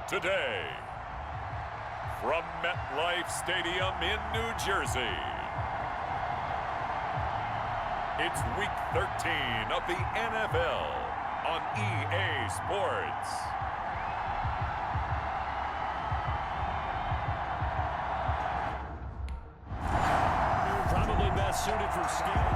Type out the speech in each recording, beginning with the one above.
today, from MetLife Stadium in New Jersey, it's Week 13 of the NFL on EA Sports. Probably best suited for skill.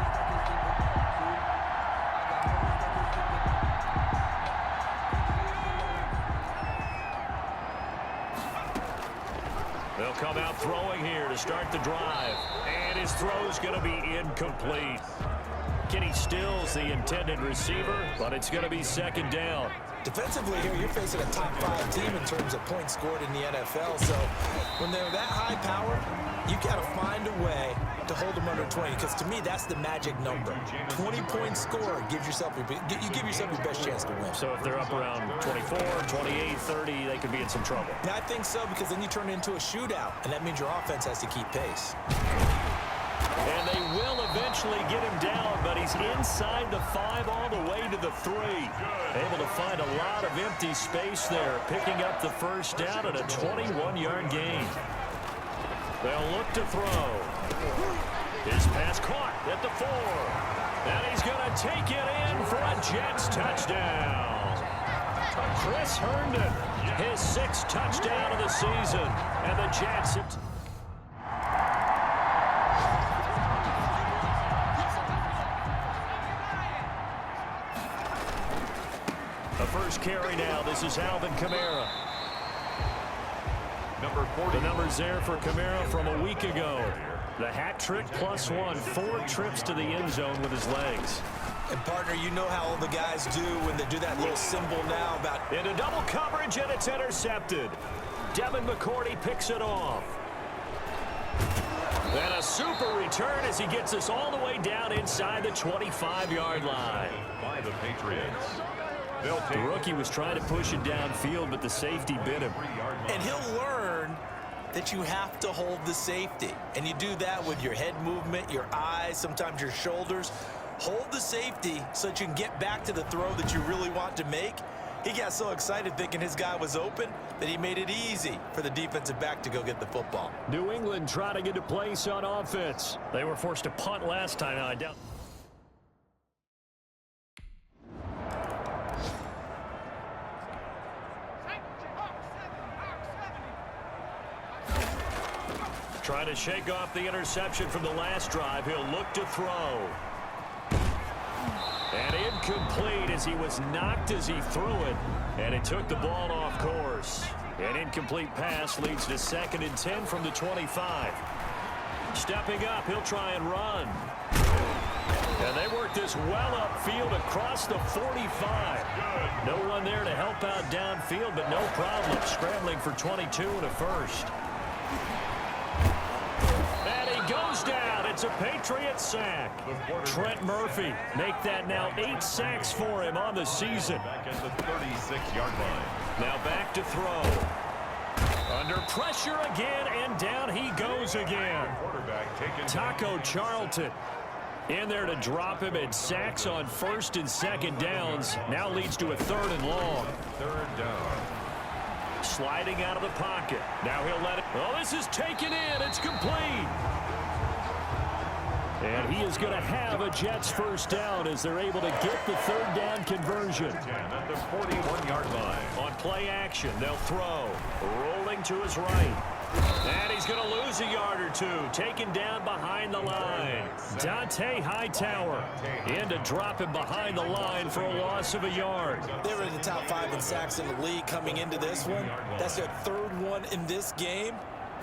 They'll come out throwing here to start the drive. And his throw's going to be incomplete. Kenny Stills the intended receiver, but it's going to be second down. Defensively here, you're facing a top 5 team in terms of points scored in the NFL. So when they're that high power, you've got to find a way to hold them under 20. Because to me, that's the magic number. 20-point score gives yourself you give yourself your best chance to win. So if they're up around 24, 28, 30, they could be in some trouble. Yeah, I think so, because then you turn it into a shootout, and that means your offense has to keep pace. And they will eventually get him down, but he's inside the 5 all the way to the 3. Able to find a lot of empty space there, picking up the first down at a 21-yard gain. They'll look to throw. His pass caught at the 4. And he's going to take it in for a Jets touchdown. Chris Herndon, his 6th touchdown of the season. And the Jets... The first carry now. This is Alvin Kamara. Number 40. The number's there for Kamara from a week ago. The hat trick +1. 4 trips to the end zone with his legs. And, partner, you know how all the guys do when they do that little symbol now about... Into double coverage, and it's intercepted. Devin McCourty picks it off. And a super return as he gets us all the way down inside the 25-yard line. By the Patriots. The rookie was trying to push it downfield, but the safety bit him. And he'll learn that you have to hold the safety. And you do that with your head movement, your eyes, sometimes your shoulders. Hold the safety so that you can get back to the throw that you really want to make. He got so excited thinking his guy was open that he made it easy for the defensive back to go get the football. New England trying to get a place on offense. They were forced to punt last time. I doubt. Trying to shake off the interception from the last drive. He'll look to throw. And incomplete as he was knocked as he threw it. And it took the ball off course. An incomplete pass leads to 2nd and 10 from the 25. Stepping up, he'll try and run. And they work this well upfield across the 45. No one there to help out downfield, but no problem scrambling for 22 and a first. Goes down. It's a Patriot sack. Trent Murphy make that now 8 sacks for him on the season. Back at the 36-yard line. Now back to throw. Under pressure again, and down he goes again. Taco Charlton in there to drop him, and sacks on 1st and 2nd downs. Now leads to a 3rd and long. 3rd down. Sliding out of the pocket. Now he'll let it. Oh, this is taken in. It's complete. And he is going to have a Jets first down as they're able to get the 3rd down conversion. At the 41-yard line. On play action, they'll throw. Rolling to his right. And he's going to lose a yard or 2. Taken down behind the line. Dante Hightower in to drop him behind the line for a loss of a yard. They were in the top 5 in sacks in the league coming into this one. That's their 3rd one in this game.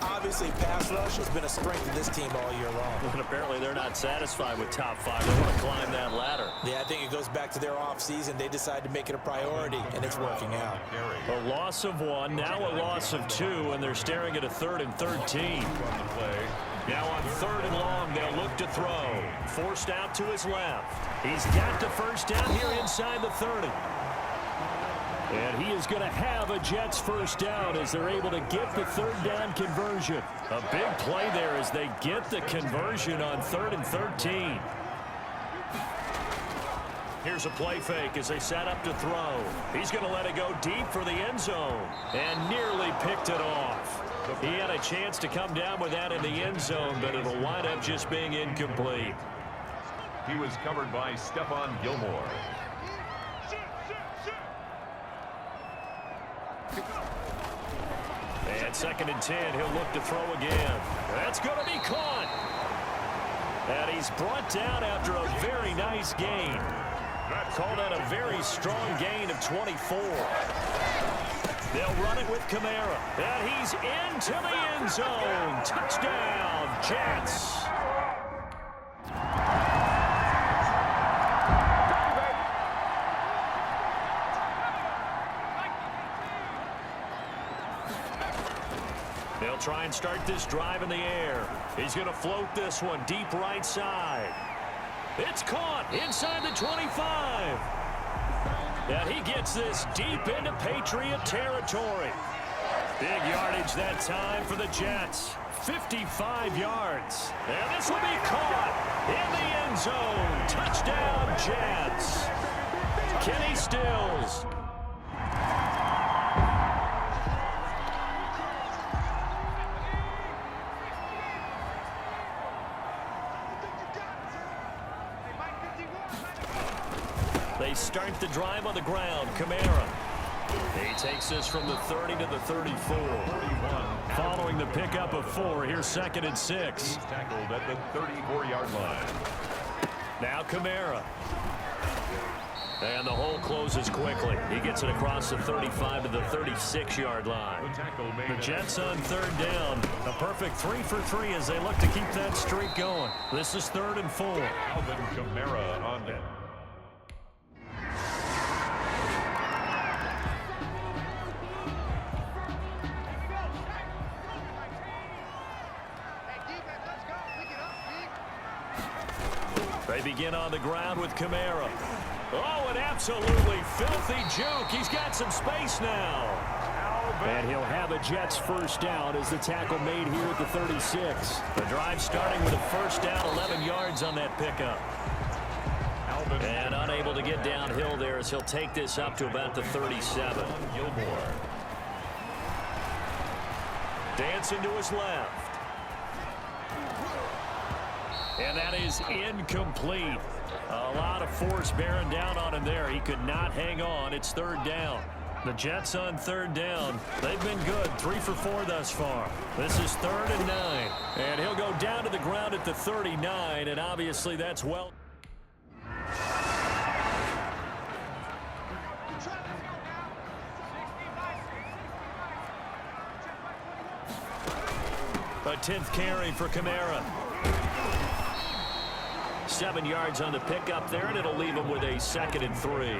Obviously, pass rush has been a strength of this team all year long. And apparently they're not satisfied with top 5. They want to climb that ladder. Yeah, I think it goes back to their offseason. They decided to make it a priority, and it's working out. A loss of 1, now a loss of 2, and they're staring at a 3rd and 13. Now on 3rd and long, they'll look to throw. Forced out to his left. He's got the first down here inside the 30. And he is going to have a Jets first down as they're able to get the 3rd down conversion. A big play there as they get the conversion on 3rd and 13. Here's a play fake as they set up to throw. He's going to let it go deep for the end zone and nearly picked it off. He had a chance to come down with that in the end zone, but it'll wind up just being incomplete. He was covered by Stephon Gilmore. And 2nd and 10, he'll look to throw again. That's going to be caught. And he's brought down after a very nice gain. Called out a very strong gain of 24. They'll run it with Kamara. And he's into the end zone. Touchdown, Jets. They'll try and start this drive in the air. He's going to float this one deep right side. It's caught inside the 25. And he gets this deep into Patriot territory. Big yardage that time for the Jets. 55 yards. And this will be caught in the end zone. Touchdown, Jets. Kenny Stills. They start the drive on the ground. Kamara. He takes this from the 30 to the 34. Following the pickup of 4, here's 2nd and 6. He's tackled at the 34-yard line. Now Kamara. And the hole closes quickly. He gets it across the 35 to the 36-yard line. The Jets on 3rd down. A perfect 3 for 3 as they look to keep that streak going. This is 3rd and 4. Alvin Kamara on it. They begin on the ground with Kamara. Oh, an absolutely filthy juke. He's got some space now. And he'll have a Jets first down as the tackle made here at the 36. The drive starting with a first down, 11 yards on that pickup. And unable to get downhill there as he'll take this up to about the 37. Gilmore. Dancing to his left. And that is incomplete. A lot of force bearing down on him there. He could not hang on. It's 3rd down. The Jets on 3rd down. They've been good. 3 for 4 thus far. This is 3rd and 9. And he'll go down to the ground at the 39. And obviously that's well. A 10th carry for Kamara. 7 yards on the pickup there, and it'll leave them with a 2nd and 3.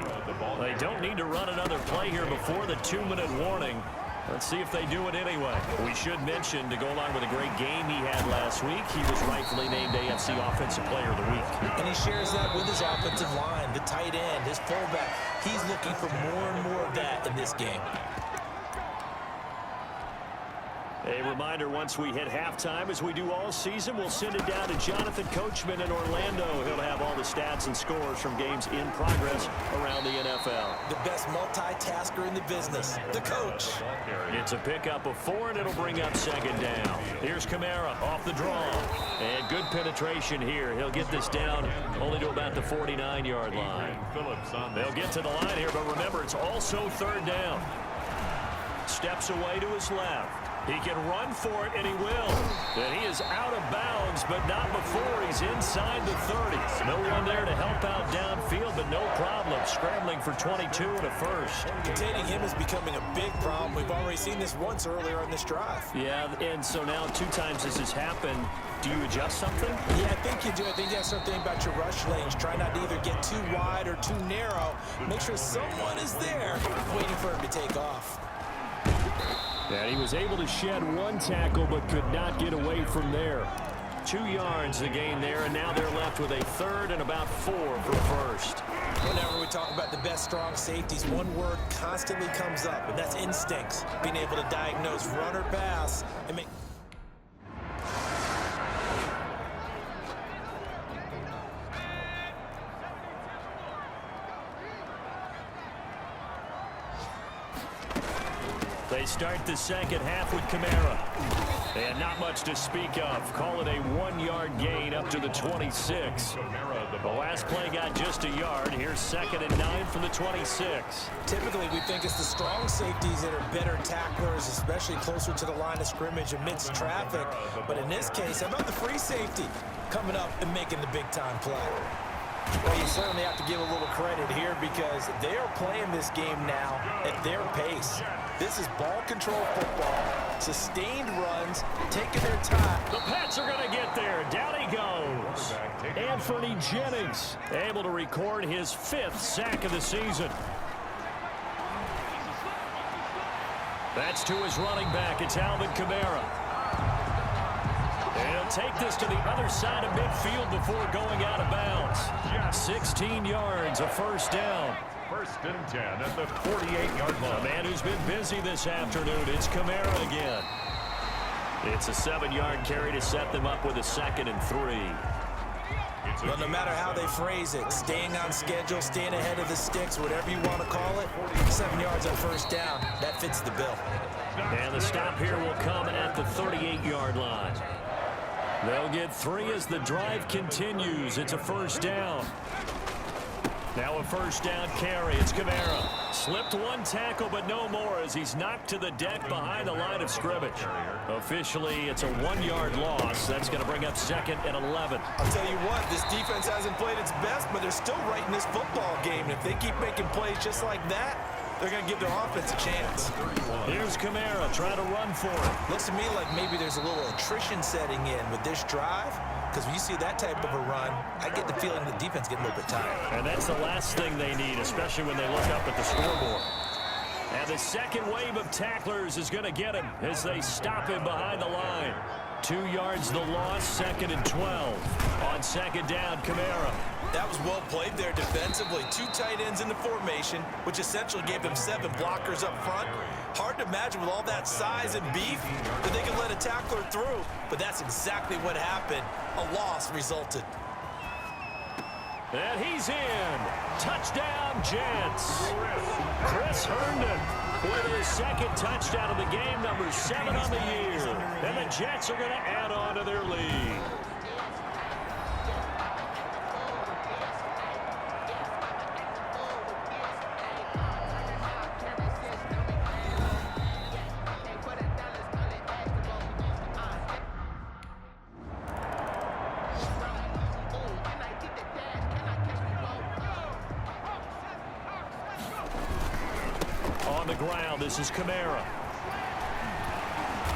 They don't need to run another play here before the 2-minute warning. Let's see if they do it anyway. We should mention, to go along with a great game he had last week, he was rightfully named AFC Offensive Player of the Week. And he shares that with his offensive line, the tight end, his fullback. He's looking for more and more of that in this game. A reminder, once we hit halftime, as we do all season, we'll send it down to Jonathan Coachman in Orlando. He'll have all the stats and scores from games in progress around the NFL. The best multitasker in the business, the coach. It's a pickup of 4, and it'll bring up 2nd down. Here's Kamara off the draw. And good penetration here. He'll get this down only to about the 49-yard line. They'll get to the line here, but remember, it's also 3rd down. Steps away to his left. He can run for it, and he will. And he is out of bounds, but not before he's inside the 30. No one there to help out downfield, but no problem. Scrambling for 22 and a first. Containing him is becoming a big problem. We've already seen this once earlier in this drive. Yeah, and so now 2 times this has happened. Do you adjust something? Yeah, I think you do. I think you have something about your rush lanes. Try not to either get too wide or too narrow. Make sure someone is there waiting for him to take off. And he was able to shed 1 tackle, but could not get away from there. 2 yards the gain there, and now they're left with a 3rd and about 4 for first. Whenever we talk about the best strong safeties, one word constantly comes up, and that's instincts. Being able to diagnose run or pass and make... They start the second half with Kamara. And not much to speak of. Call it a 1-yard gain up to the 26. The last play got just a yard. Here's 2nd and 9 from the 26. Typically, we think it's the strong safeties that are better tacklers, especially closer to the line of scrimmage amidst traffic. But in this case, how about the free safety coming up and making the big-time play? Well, you certainly have to give a little credit here because they are playing this game now at their pace. This is ball control football, sustained runs, taking their time. The Pats are going to get there. Down he goes. Anthony Jennings able to record his 5th sack of the season. That's to his running back. It's Alvin Kamara. And he'll take this to the other side of midfield before going out of bounds. 16 yards, a first down. 1st and 10 at the 48-yard line. A man who's been busy this afternoon. It's Kamara again. It's a 7-yard carry to set them up with a 2nd and 3. Well, no matter how they phrase it, staying on schedule, staying ahead of the sticks, whatever you want to call it, 7 yards on first down, that fits the bill. And the stop here will come at the 38-yard line. They'll get 3 as the drive continues. It's a first down. Now a first down carry. It's Kamara. Slipped 1 tackle, but no more as he's knocked to the deck behind the line of scrimmage. Officially, it's a 1-yard loss. That's going to bring up 2nd and 11. I'll tell you what, this defense hasn't played its best, but they're still right in this football game. And if they keep making plays just like that, they're going to give their offense a chance. Here's Kamara trying to run for it. Looks to me like maybe there's a little attrition setting in with this drive. Because when you see that type of a run, I get the feeling the defense getting a little bit tired. And that's the last thing they need, especially when they look up at the scoreboard. And the second wave of tacklers is going to get him as they stop him behind the line. 2 yards the loss, 2nd and 12. On 2nd down, Kamara. That was well played there defensively. 2 tight ends in the formation, which essentially gave them 7 blockers up front. Hard to imagine with all that size and beef that they could let a tackler through. But that's exactly what happened. A loss resulted. And he's in. Touchdown, Jets. Chris Herndon with his 2nd touchdown of the game, number 7 on the year. And the Jets are going to add on to their lead. Ground. This is Kamara.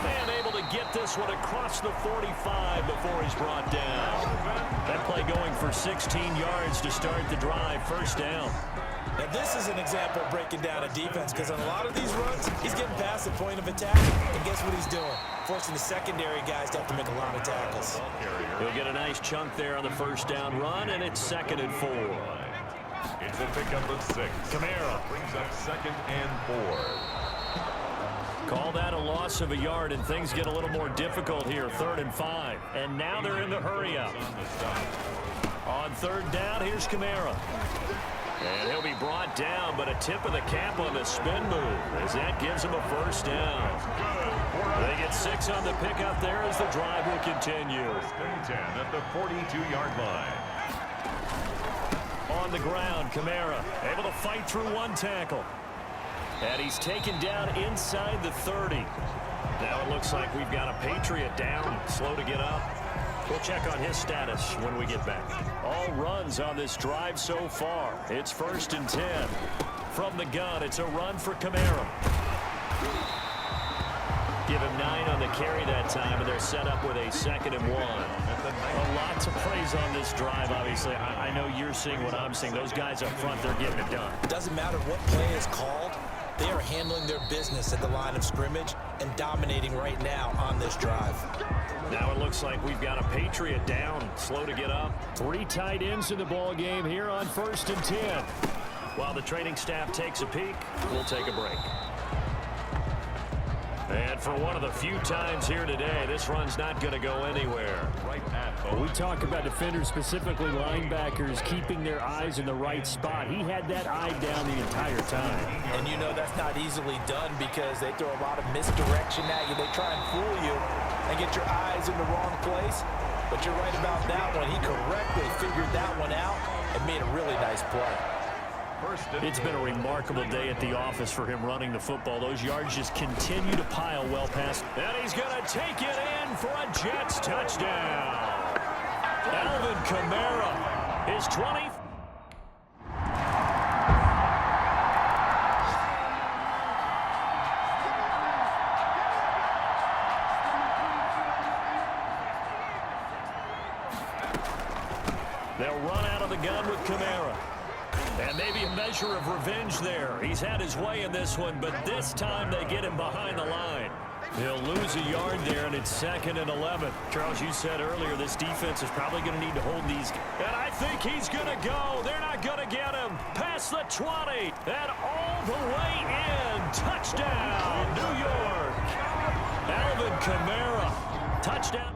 And able to get this one across the 45 before he's brought down. That play going for 16 yards to start the drive. First down. Now this is an example of breaking down a defense because on a lot of these runs, he's getting past the point of attack. And guess what he's doing? Forcing the secondary guys to have to make a lot of tackles. He'll get a nice chunk there on the first down run, and it's 2nd and 4. It's a pickup of 6. Kamara brings up 2nd and 4. Call that a loss of a yard, and things get a little more difficult here. 3rd and 5. And now they're in the hurry up. On 3rd down, here's Kamara. And he'll be brought down, but a tip of the cap on the spin move as that gives him a first down. They get 6 on the pickup there as the drive will continue. 1st and 10 at the 42-yard line. On the ground, Kamara able to fight through 1 tackle. And he's taken down inside the 30. Now it looks like we've got a Patriot down, slow to get up. We'll check on his status when we get back. All runs on this drive so far. It's 1st and 10. From the gun, it's a run for Kamara. Give him 9 on the carry that time, and they're set up with a 2nd and 1. A lot to praise on this drive, obviously. I know you're seeing what I'm seeing. Those guys up front, they're getting it done. It doesn't matter what play is called. They are handling their business at the line of scrimmage and dominating right now on this drive. Now it looks like we've got a Patriot down, slow to get up. 3 tight ends in the ball game here on 1st and 10. While the training staff takes a peek, we'll take a break. And for one of the few times here today, this run's not going to go anywhere. Right at home. We talk about defenders, specifically linebackers, keeping their eyes in the right spot. He had that eye down the entire time. And you know that's not easily done because they throw a lot of misdirection at you. They try and fool you and get your eyes in the wrong place. But you're right about that one. He correctly figured that one out and made a really nice play. It's been a remarkable day at the office for him running the football. Those yards just continue to pile well past. And he's going to take it in for a Jets touchdown. Alvin Kamara, his 20th. They'll run out of the gun with Kamara. And maybe a measure of revenge there. He's had his way in this one, but this time they get him behind the line. He'll lose a yard there, and it's 2nd and 11. Charles, you said earlier this defense is probably going to need to hold these. And I think he's going to go. They're not going to get him. Past the 20. And all the way in. Touchdown, New York. Alvin Kamara. Touchdown.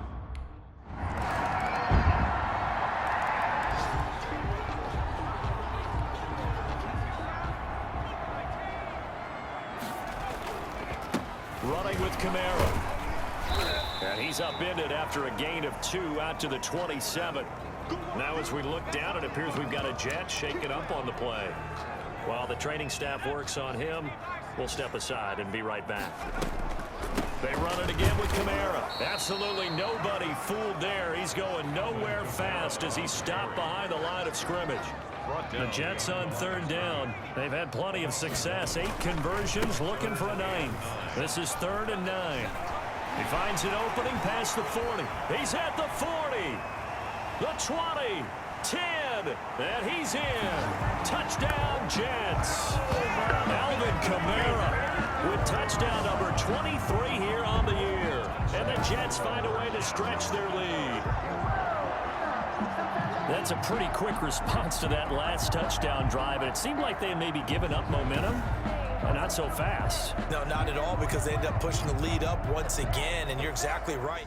Running with Kamara. And he's upended after a gain of 2 out to the 27. Now as we look down, it appears we've got a Jet shaking up on the play. While the training staff works on him, we'll step aside and be right back. They run it again with Kamara. Absolutely nobody fooled there. He's going nowhere fast as he's stopped behind the line of scrimmage. The Jets on 3rd down. They've had plenty of success. 8 conversions, looking for a 9th. This is 3rd and 9. He finds an opening past the 40. He's at the 40. The 20. 10. And he's in. Touchdown, Jets. Alvin Kamara with touchdown number 23 here on the year. And the Jets find a way to stretch their lead. That's a pretty quick response to that last touchdown drive, and it seemed like they had maybe given up momentum. Not so fast. No, not at all, because they ended up pushing the lead up once again, and you're exactly right.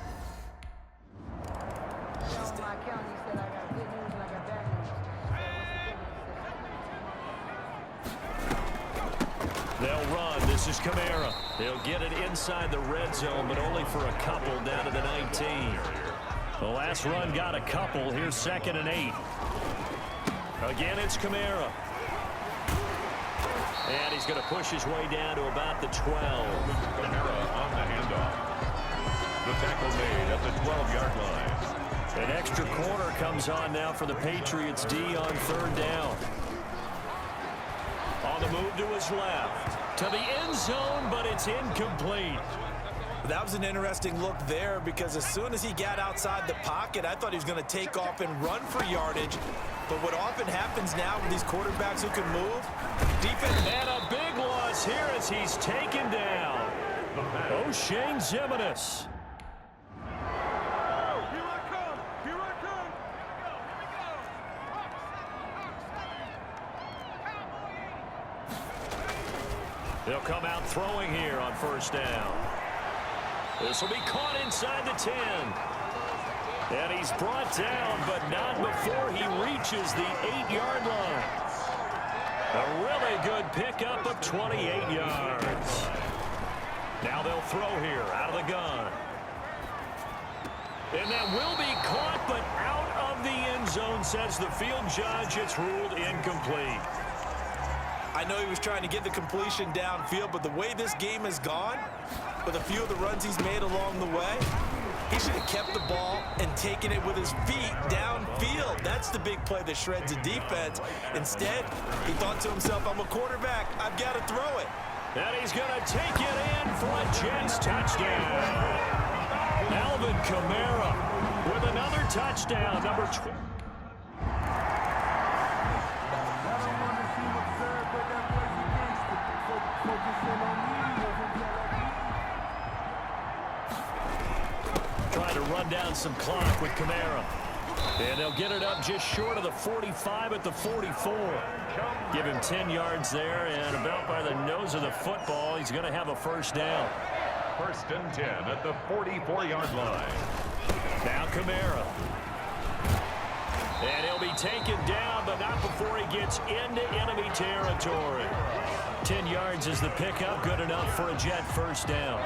They'll run. This is Kamara. They'll get it inside the red zone, but only for a couple down to the 19. The last run got a couple. Here's 2nd and 8. Again, it's Kamara. And he's going to push his way down to about the 12. Kamara on the handoff. The tackle made at the 12-yard line. An extra corner comes on now for the Patriots D on 3rd down. On the move to his left. To the end zone, but it's incomplete. That was an interesting look there because as soon as he got outside the pocket, I thought he was going to take off and run for yardage. But what often happens now with these quarterbacks who can move, defense. And a big loss here as he's taken down. O'Shane Zimenez. They'll come out throwing here on 1st down. This will be caught inside the 10. And he's brought down, but not before he reaches the 8-yard line. A really good pickup of 28 yards. Now they'll throw here out of the gun. And that will be caught, but out of the end zone, says the field judge. It's ruled incomplete. I know he was trying to get the completion downfield, but the way this game has gone, with a few of the runs he's made along the way, he should have kept the ball and taken it with his feet downfield. That's the big play that shreds a defense. Instead, he thought to himself, I'm a quarterback. I've got to throw it. And he's going to take it in for a Jets touchdown. Alvin Kamara with another touchdown, number 12. Trying to run down some clock with Kamara. And they'll get it up just short of the 45 at the 44. Give him 10 yards there, and about by the nose of the football, he's going to have a 1st down. First and 10 at the 44-yard line. Now Kamara. And he'll be taken down, but not before he gets into enemy territory. 10 yards is the pickup, good enough for a Jet first down.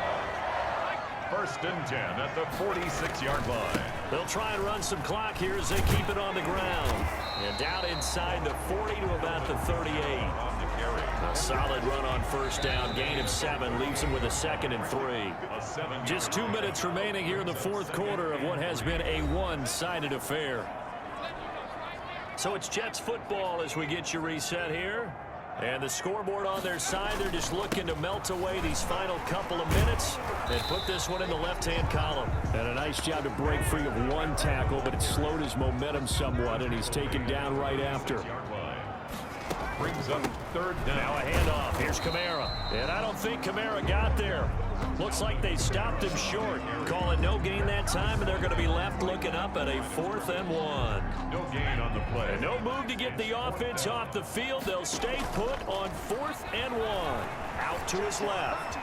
First and 10 at the 46-yard line. They'll try and run some clock here as they keep it on the ground. And down inside the 40 to about the 38. A solid run on first down. Gain of 7 leaves him with a 2nd and 3. Just 2 minutes remaining here in the fourth quarter of what has been a one-sided affair. So it's Jets football as we get you reset here. And the scoreboard on their side, they're just looking to melt away these final couple of minutes and put this one in the left-hand column. And a nice job to break free of one tackle, but it slowed his momentum somewhat, and he's taken down right after. Brings up third down. Now a handoff. Here's Kamara. And I don't think Kamara got there. Looks like they stopped him short. Call it no gain that time, and they're going to be left looking up at a 4th and 1. No gain on the play. And no move to get the offense off the field. They'll stay put on 4th and 1. Out to his left.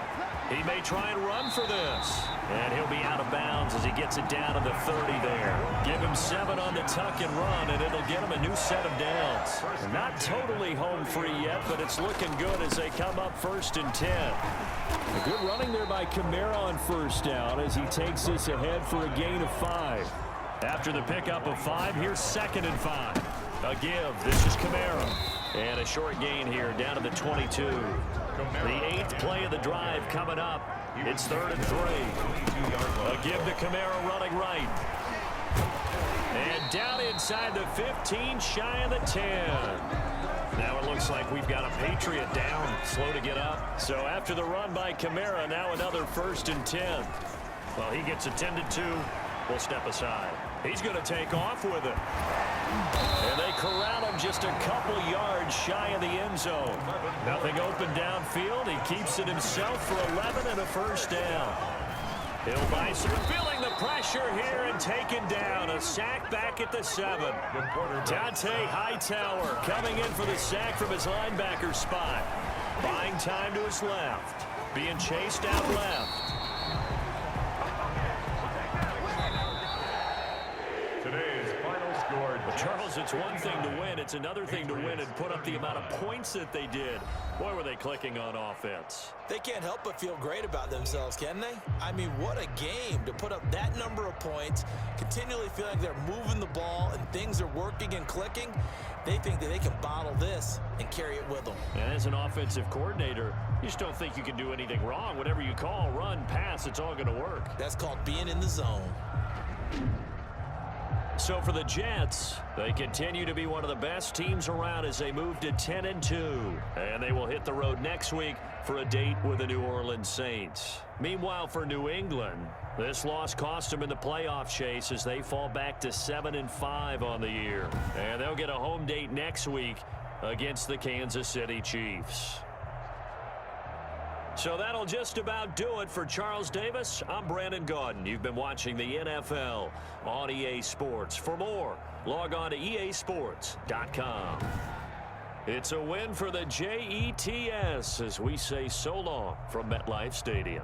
He may try and run for this. And he'll be out of bounds as he gets it down to the 30 there. Give him 7 on the tuck and run, and it'll get him a new set of downs. Not totally home free yet, but it's looking good as they come up 1st and 10. A good running there by Kamara on first down as he takes this ahead for a gain of 5. After the pickup of 5, here's 2nd and 5. A give. This is Kamara. And a short gain here down to the 22. The 8th play of the drive coming up. It's 3rd and 3. A give to Kamara running right. And down inside the 15, shy of the 10. Now it looks like we've got a Patriot down, slow to get up. So after the run by Kamara, now another 1st and 10. Well, he gets attended to. We'll step aside. He's going to take off with it. And they corral him just a couple yards shy of the end zone. Nothing open downfield. He keeps it himself for 11 and a first down. Hill Bison feeling the pressure here and taken down. A sack back at the 7. Dante Hightower coming in for the sack from his linebacker spot. Buying time to his left. Being chased out left. Today's final score. But Charles, it's one thing to win. It's another thing to win and put up the amount of points that they did. Boy, were they clicking on offense. They can't help but feel great about themselves, can they? I mean, what a game to put up that number of points, continually feel like they're moving the ball and things are working and clicking. They think that they can bottle this and carry it with them. And as an offensive coordinator, you just don't think you can do anything wrong. Whatever you call, run, pass, it's all going to work. That's called being in the zone. So for the Jets, they continue to be one of the best teams around as they move to 10 and 2. And they will hit the road next week for a date with the New Orleans Saints. Meanwhile, for New England, this loss cost them in the playoff chase as they fall back to 7 and 5 on the year. And they'll get a home date next week against the Kansas City Chiefs. So that'll just about do it for Charles Davis. I'm Brandon Gaudin. You've been watching the NFL on EA Sports. For more, log on to easports.com. It's a win for the Jets as we say so long from MetLife Stadium.